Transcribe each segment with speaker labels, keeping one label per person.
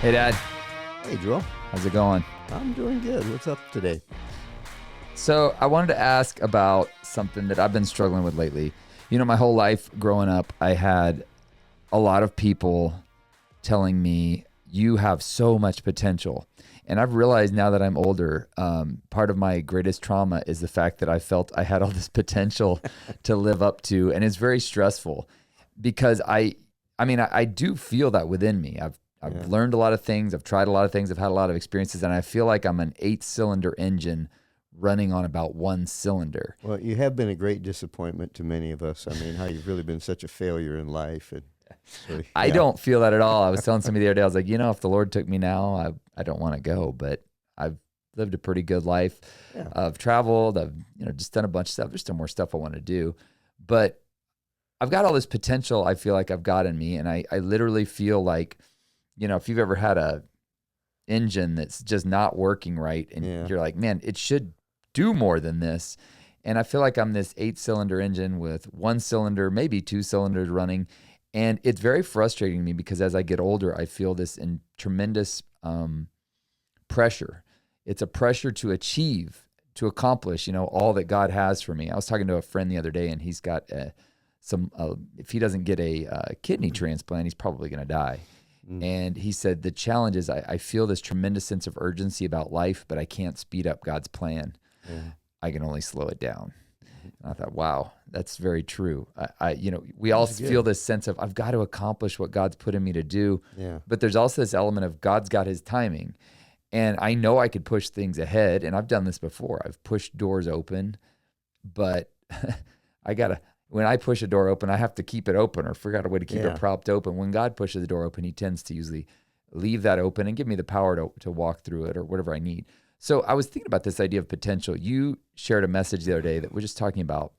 Speaker 1: Hey, Dad.
Speaker 2: Hey, Joel.
Speaker 1: How's it going?
Speaker 2: I'm doing good. What's up today?
Speaker 1: So, I wanted to ask about something that I've been struggling with lately. You know, my whole life growing up, I had a lot of people telling me, you have so much potential. And I've realized now that I'm older, part of my greatest trauma is the fact that I felt I had all this potential to live up to. And it's very stressful because I do feel that within me. I've learned a lot of things. I've tried a lot of things. I've had a lot of experiences. And I feel like I'm an 8-cylinder engine running on about one cylinder.
Speaker 2: Well, you have been a great disappointment to many of us. I mean, how you've really been such a failure in life. And so, yeah.
Speaker 1: I don't feel that at all. I was telling somebody the other day, I was like, if the Lord took me now, I don't want to go, but I've lived a pretty good life.
Speaker 2: Yeah.
Speaker 1: I've traveled. I've just done a bunch of stuff. There's still more stuff I want to do, but I've got all this potential I feel like I've got in me. And I literally feel like, if you've ever had a engine that's just not working right and you're like, man, it should do more than this. And I feel like I'm this 8-cylinder engine with one cylinder, maybe 2 cylinders running. And it's very frustrating to me because as I get older, I feel this tremendous pressure. It's a pressure to achieve, to accomplish, all that God has for me. I was talking to a friend the other day, and he's got if he doesn't get a kidney transplant, he's probably going to die. And he said, the challenge is I feel this tremendous sense of urgency about life, but I can't speed up God's plan. I can only slow it down. And I thought, wow, that's very true. We all feel this sense of, I've got to accomplish what God's put in me to do.
Speaker 2: Yeah.
Speaker 1: But there's also this element of God's got his timing. And I know I could push things ahead. And I've done this before. I've pushed doors open, but when I push a door open, I have to keep it open or figure out a way to keep it propped open. When God pushes the door open, he tends to usually leave that open and give me the power to walk through it or whatever I need. So I was thinking about this idea of potential. You shared a message the other day that we're just talking about.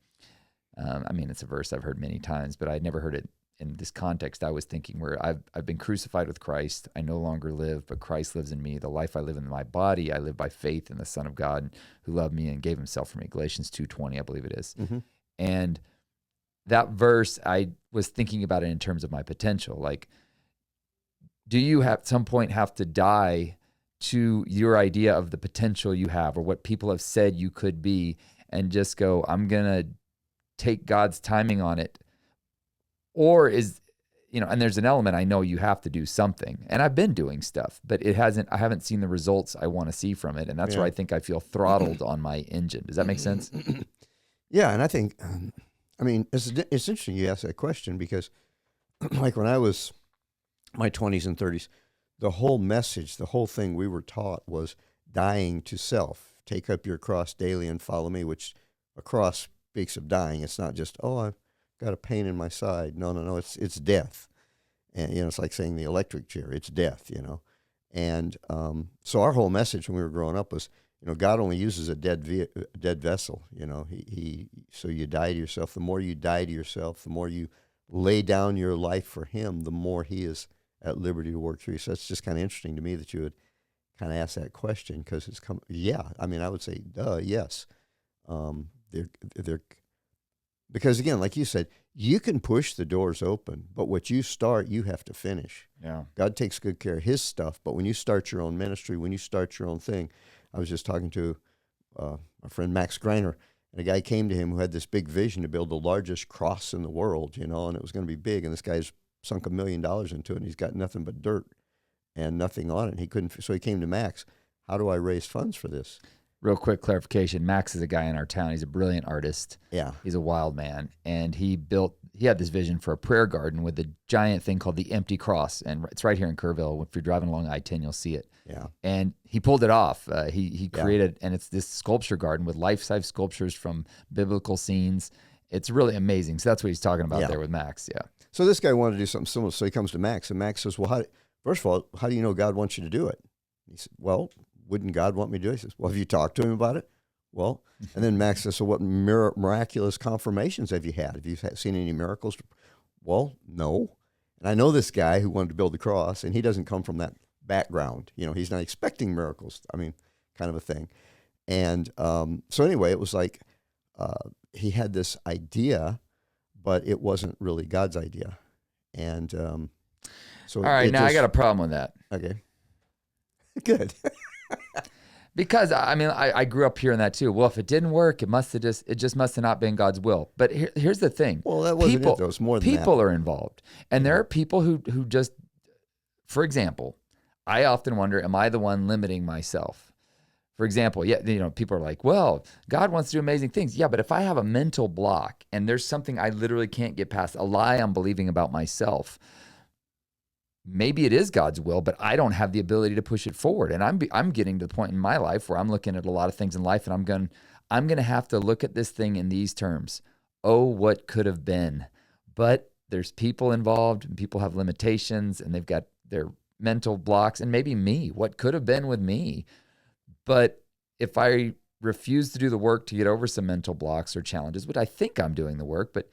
Speaker 1: It's a verse I've heard many times, but I'd never heard it in this context. I was thinking where I've been crucified with Christ. I no longer live, but Christ lives in me. The life I live in my body, I live by faith in the Son of God who loved me and gave himself for me. Galatians 2:20, I believe it is.
Speaker 2: Mm-hmm.
Speaker 1: And that verse, I was thinking about it in terms of my potential. Like, do you at some point have to die to your idea of the potential you have or what people have said you could be and just go, I'm going to take God's timing on it? Or and there's an element I know you have to do something. And I've been doing stuff, but I haven't seen the results I want to see from it. And that's where I think I feel throttled on my engine. Does that make sense?
Speaker 2: Yeah. And I think, it's interesting you ask that question because like when I was my 20s and 30s, the whole message, the whole thing we were taught was dying to self. Take up your cross daily and follow me, which a cross speaks of dying. It's not just, I've got a pain in my side. No. It's death. And, it's like saying the electric chair. It's death, And so our whole message when we were growing up was, God only uses a dead vessel. So you die to yourself. The more you die to yourself, the more you lay down your life for him, the more he is at liberty to work through you. So it's just kind of interesting to me that you would kind of ask that question because it's come. Yeah, I would say, yes. They're because again, like you said, you can push the doors open, but what you start, you have to finish.
Speaker 1: Yeah.
Speaker 2: God takes good care of his stuff, but when you start your own ministry, when you start your own thing, I was just talking to our friend Max Greiner, and a guy came to him who had this big vision to build the largest cross in the world, and it was going to be big, and this guy's sunk $1 million into it, and he's got nothing but dirt and nothing on it. So he came to Max. How do I raise funds for this?
Speaker 1: Real quick clarification. Max is a guy in our town. He's a brilliant artist.
Speaker 2: Yeah.
Speaker 1: He's a wild man. And he had this vision for a prayer garden with a giant thing called the Empty Cross. And it's right here in Kerrville. If you're driving along I-10, you'll see it.
Speaker 2: Yeah.
Speaker 1: And he pulled it off. He created, and it's this sculpture garden with life-size sculptures from biblical scenes. It's really amazing. So that's what he's talking about there with Max. Yeah.
Speaker 2: So this guy wanted to do something similar. So he comes to Max, and Max says, well, first of all, how do you know God wants you to do it? He said, well, wouldn't God want me to do it? He says, well, have you talked to him about it? Well, and then Max says, so what miraculous confirmations have you had? Have you seen any miracles? Well, no. And I know this guy who wanted to build the cross, and he doesn't come from that background. He's not expecting miracles. Kind of a thing. And so anyway, it was like he had this idea, but it wasn't really God's idea. And so
Speaker 1: all right, now I got a problem with that.
Speaker 2: Okay. Good.
Speaker 1: Because I mean, I grew up hearing that too. Well, if it didn't work, it just must have not been God's will. But here's the thing.
Speaker 2: Well, that wasn't it, though. It's more than that.
Speaker 1: People are involved. And there are people who just, for example, I often wonder, am I the one limiting myself? For example, people are like, well, God wants to do amazing things. Yeah, but if I have a mental block and there's something I literally can't get past, a lie I'm believing about myself, maybe it is God's will, but I don't have the ability to push it forward. And I'm getting to the point in my life where I'm looking at a lot of things in life, and I'm going to have to look at this thing in these terms. Oh, what could have been? But there's people involved, and people have limitations, and they've got their mental blocks, and maybe me. What could have been with me? But if I refuse to do the work to get over some mental blocks or challenges, which I think I'm doing the work, but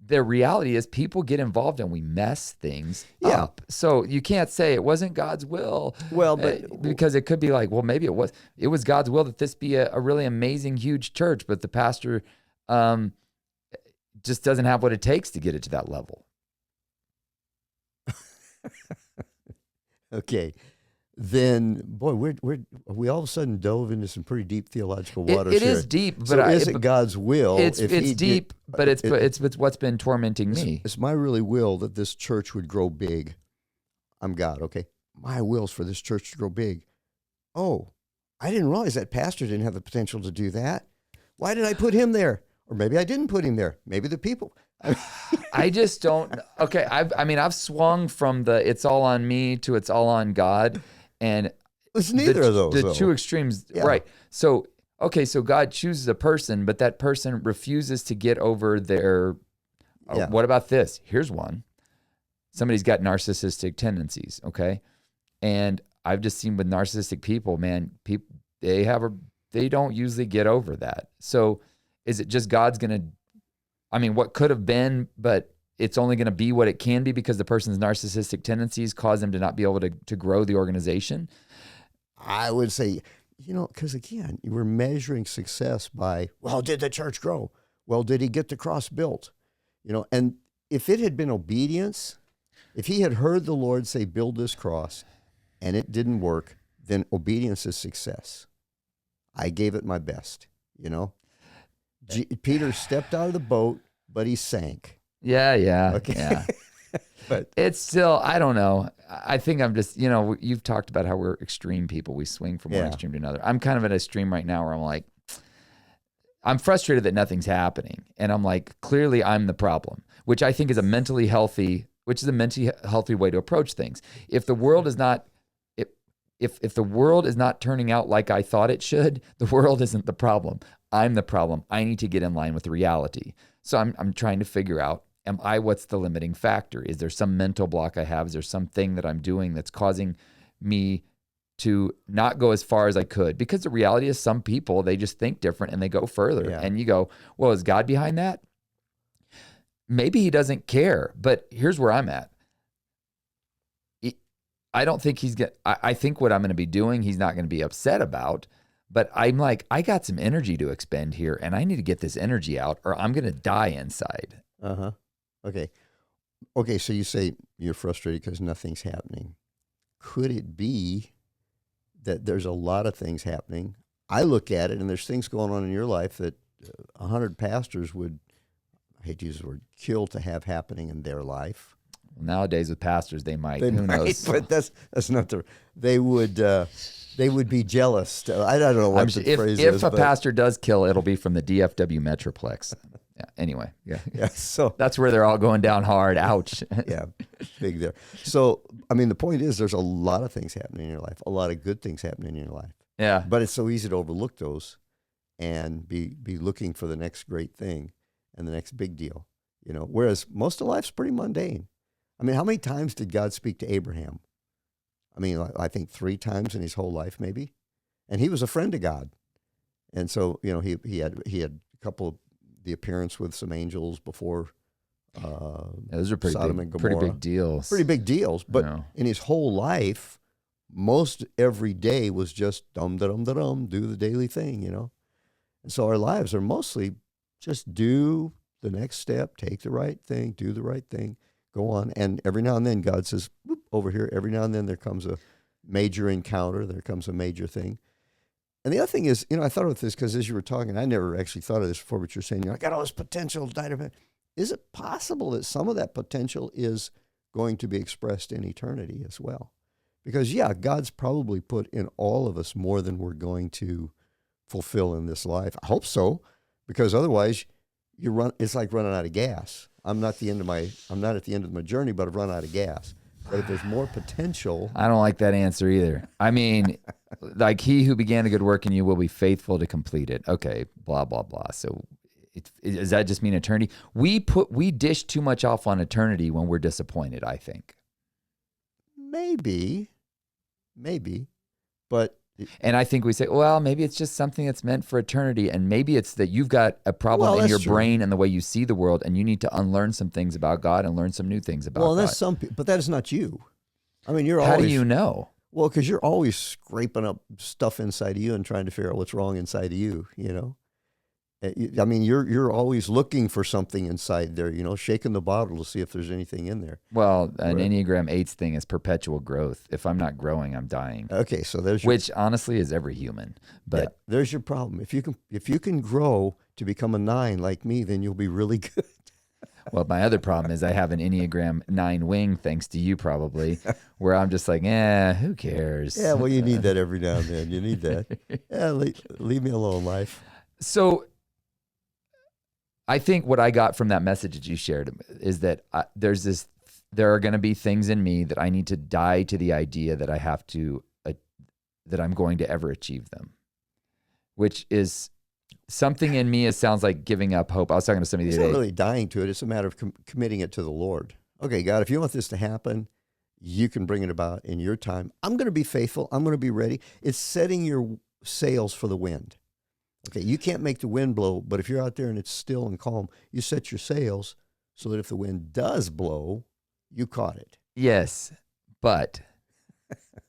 Speaker 1: the reality is people get involved and we mess things up. So you can't say it wasn't God's will.
Speaker 2: Well, but
Speaker 1: because it could be like, well, maybe it was God's will that this be a really amazing, huge church, but the pastor just doesn't have what it takes to get it to that level.
Speaker 2: Okay. Then, boy, we all of a sudden dove into some pretty deep theological waters
Speaker 1: It
Speaker 2: here.
Speaker 1: is deep, but
Speaker 2: so is it God's will?
Speaker 1: It's deep, but it's what's been tormenting me.
Speaker 2: It's my really will that this church would grow big. I'm God, okay? My will's for this church to grow big. Oh, I didn't realize that pastor didn't have the potential to do that. Why did I put him there? Or maybe I didn't put him there. Maybe the people.
Speaker 1: I just don't. Okay, I've swung from the it's all on me to it's all on God. And
Speaker 2: it's neither of those.
Speaker 1: The two extremes, right? So, so God chooses a person, but that person refuses to get over their. What about this? Here's one. Somebody's got narcissistic tendencies, okay, and I've just seen with narcissistic people, man, they don't usually get over that. So, is it just God's gonna? I mean, what could have been, but it's only going to be what it can be because the person's narcissistic tendencies cause them to not be able to grow the organization?
Speaker 2: I would say, because again, we're measuring success by, well, did the church grow? Well, did he get the cross built? And if it had been obedience, if he had heard the Lord say, build this cross, and it didn't work, then obedience is success. I gave it my best, Peter stepped out of the boat, but he sank.
Speaker 1: Yeah.
Speaker 2: Okay.
Speaker 1: Yeah.
Speaker 2: But
Speaker 1: it's still, I don't know. I think I'm just, you've talked about how we're extreme people. We swing from one extreme to another. I'm kind of at a extreme right now where I'm like, I'm frustrated that nothing's happening. And I'm like, clearly I'm the problem, which I think is a mentally healthy way to approach things. If the world is not, if the world is not turning out like I thought it should, the world isn't the problem. I'm the problem. I need to get in line with the reality. So I'm trying to figure out, what's the limiting factor? Is there some mental block I have? Is there something that I'm doing that's causing me to not go as far as I could? Because the reality is some people, they just think different and they go further. Yeah. And you go, well, is God behind that? Maybe he doesn't care, but here's where I'm at. I don't think I think what I'm going to be doing, he's not going to be upset about. But I'm like, I got some energy to expend here, and I need to get this energy out, or I'm going to die inside.
Speaker 2: Okay, so you say you're frustrated because nothing's happening. Could it be that there's a lot of things happening? I look at it, and there's things going on in your life that 100 pastors would, I hate to use the word, kill to have happening in their life.
Speaker 1: Nowadays with pastors, they might. Who knows?
Speaker 2: But that's not the. They would be jealous. I don't know what the phrase is.
Speaker 1: If a pastor does kill, it'll be from the DFW Metroplex. Yeah. Anyway, yeah.
Speaker 2: So
Speaker 1: that's where they're all going down hard. Ouch.
Speaker 2: Yeah, big there. So I mean, the point is, there's a lot of things happening in your life, a lot of good things happening in your life.
Speaker 1: Yeah.
Speaker 2: But it's so easy to overlook those, and be looking for the next great thing and the next big deal. Whereas most of life's pretty mundane. I mean, how many times did God speak to Abraham? I mean, I think 3 times in his whole life, maybe. And he was a friend of God. And so, he had a couple of the appearance with some angels before
Speaker 1: those are
Speaker 2: Sodom and Gomorrah.
Speaker 1: Pretty big deals.
Speaker 2: Pretty big deals. But in his whole life, most every day was just dum-da-dum-da-dum, do the daily thing, And so our lives are mostly just do the next step, take the right thing, do the right thing. Go on, and every now and then God says, "Whoop," over here. Every now and then there comes major encounter. There comes a major thing. And the other thing is, I thought about this because as you were talking, I never actually thought of this before, but you're saying, I got all this potential. Is it possible that some of that potential is going to be expressed in eternity as well? Because, God's probably put in all of us more than we're going to fulfill in this life. I hope so, because otherwise it's like running out of gas. I'm not at the end of my journey, but I've run out of gas. But if there's more potential.
Speaker 1: I don't like that answer either. I mean, like he who began a good work in you will be faithful to complete it. Okay, blah, blah, blah. So does that just mean eternity? We dish too much off on eternity when we're disappointed, I think.
Speaker 2: Maybe. But.
Speaker 1: And I think we say, well, maybe it's just something that's meant for eternity. And maybe it's that you've got a problem in your brain and the way you see the world, and you need to unlearn some things about God and learn some new things about God.
Speaker 2: Well, that's some people, but that is not you. I mean,
Speaker 1: How do you know?
Speaker 2: Well, because you're always scraping up stuff inside of you and trying to figure out what's wrong inside of you, I mean, you're always looking for something inside there, shaking the bottle to see if there's anything in there.
Speaker 1: Well, an Enneagram 8 thing is perpetual growth. If I'm not growing, I'm dying.
Speaker 2: Okay, so
Speaker 1: which honestly is every human. But
Speaker 2: there's your problem. If you can grow to become a 9 like me, then you'll be really good.
Speaker 1: Well, my other problem is I have an Enneagram 9 wing, thanks to you probably, where I'm just like, who cares?
Speaker 2: Yeah, well, you need that every now and then. You need that. Yeah, leave me alone, life.
Speaker 1: So I think what I got from that message that you shared is that there are going to be things in me that I need to die to the idea that I have to, that I'm going to ever achieve them, which is something in me. It sounds like giving up hope. I was talking to somebody the other day.
Speaker 2: It's not really dying to it. It's a matter of committing it to the Lord. Okay, God, if you want this to happen, you can bring it about in your time. I'm going to be faithful. I'm going to be ready. It's setting your sails for the wind. Okay, you can't make the wind blow, but if you're out there and it's still and calm, you set your sails so that if the wind does blow, you caught it.
Speaker 1: Yes, but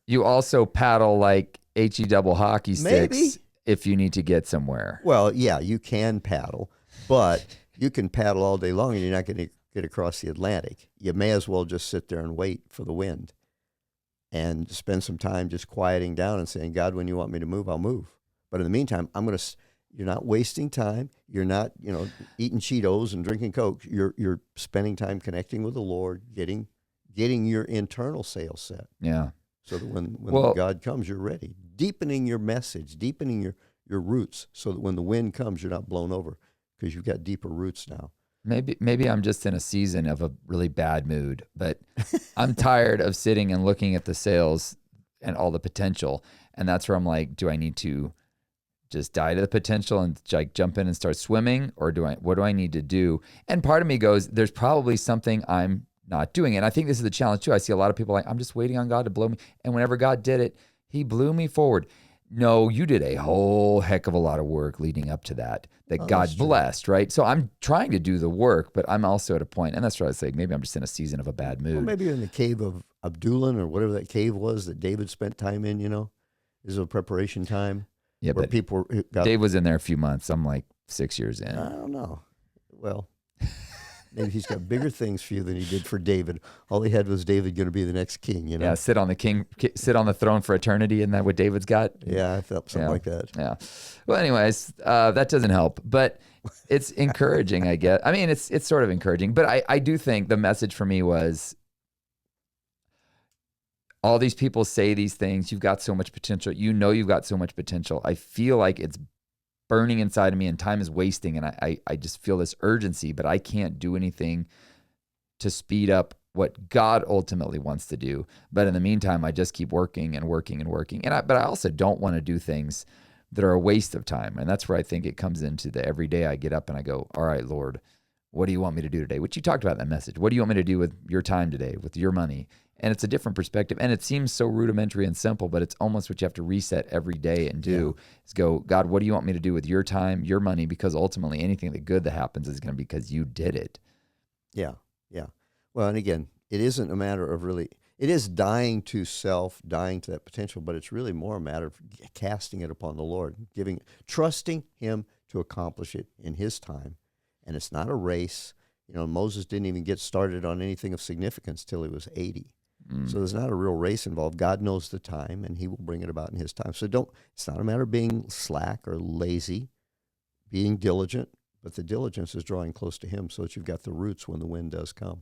Speaker 1: you also paddle like HE double hockey sticks if you need to get somewhere.
Speaker 2: Well, yeah, you can paddle, but you can paddle all day long and you're not going to get across the Atlantic. You may as well just sit there and wait for the wind and spend some time just quieting down and saying, God, when you want me to move, I'll move. But in the meantime, you're not wasting time. You're not, eating Cheetos and drinking Coke. You're spending time connecting with the Lord, getting your internal sail set.
Speaker 1: Yeah.
Speaker 2: So that when God comes, you're ready. Deepening your message, deepening your roots, so that when the wind comes, you're not blown over because you've got deeper roots now.
Speaker 1: Maybe I'm just in a season of a really bad mood, but I'm tired of sitting and looking at the sails and all the potential, and that's where I'm like, do I need to just die to the potential and like jump in and start swimming, or what do I need to do? And part of me goes, there's probably something I'm not doing. And I think this is the challenge too. I see a lot of people like, I'm just waiting on God to blow me. And whenever God did it, he blew me forward. No, you did a whole heck of a lot of work leading up to that God blessed, right? So I'm trying to do the work, but I'm also at a point, and that's what I was saying, maybe I'm just in a season of a bad mood.
Speaker 2: Well, maybe you're in the cave of Adullam or whatever that cave was that David spent time in, This is a preparation time.
Speaker 1: Yeah,
Speaker 2: where
Speaker 1: but Dave was in there a few months. I'm like 6 years in.
Speaker 2: I don't know. Well, maybe he's got bigger things for you than he did for David. All he had was David going to be the next king,
Speaker 1: Yeah, sit on the throne for eternity. Isn't that what David's got?
Speaker 2: Yeah, I felt something like that.
Speaker 1: Yeah. Well, anyways, that doesn't help, but it's encouraging, I guess. I mean, it's sort of encouraging, but I do think the message for me was, all these people say these things. You've got so much potential. You've got so much potential. I feel like it's burning inside of me and time is wasting. And I just feel this urgency, but I can't do anything to speed up what God ultimately wants to do. But in the meantime, I just keep working and working and working. But I also don't want to do things that are a waste of time. And that's where I think it comes into the every day I get up and I go, all right, Lord, what do you want me to do today? Which you talked about in that message. What do you want me to do with your time today, with your money? And it's a different perspective. And it seems so rudimentary and simple, but it's almost what you have to reset every day and do is go, God, what do you want me to do with your time, your money? Because ultimately anything that good that happens is going to be because you did it.
Speaker 2: Yeah. Yeah. Well, and again, it isn't a matter of it is dying to self, dying to that potential, but it's really more a matter of casting it upon the Lord, trusting him to accomplish it in his time. And it's not a race. Moses didn't even get started on anything of significance till he was 80. So there's not a real race involved. God knows the time, and he will bring it about in his time. So it's not a matter of being slack or lazy, being diligent, but the diligence is drawing close to him so that you've got the roots when the wind does come.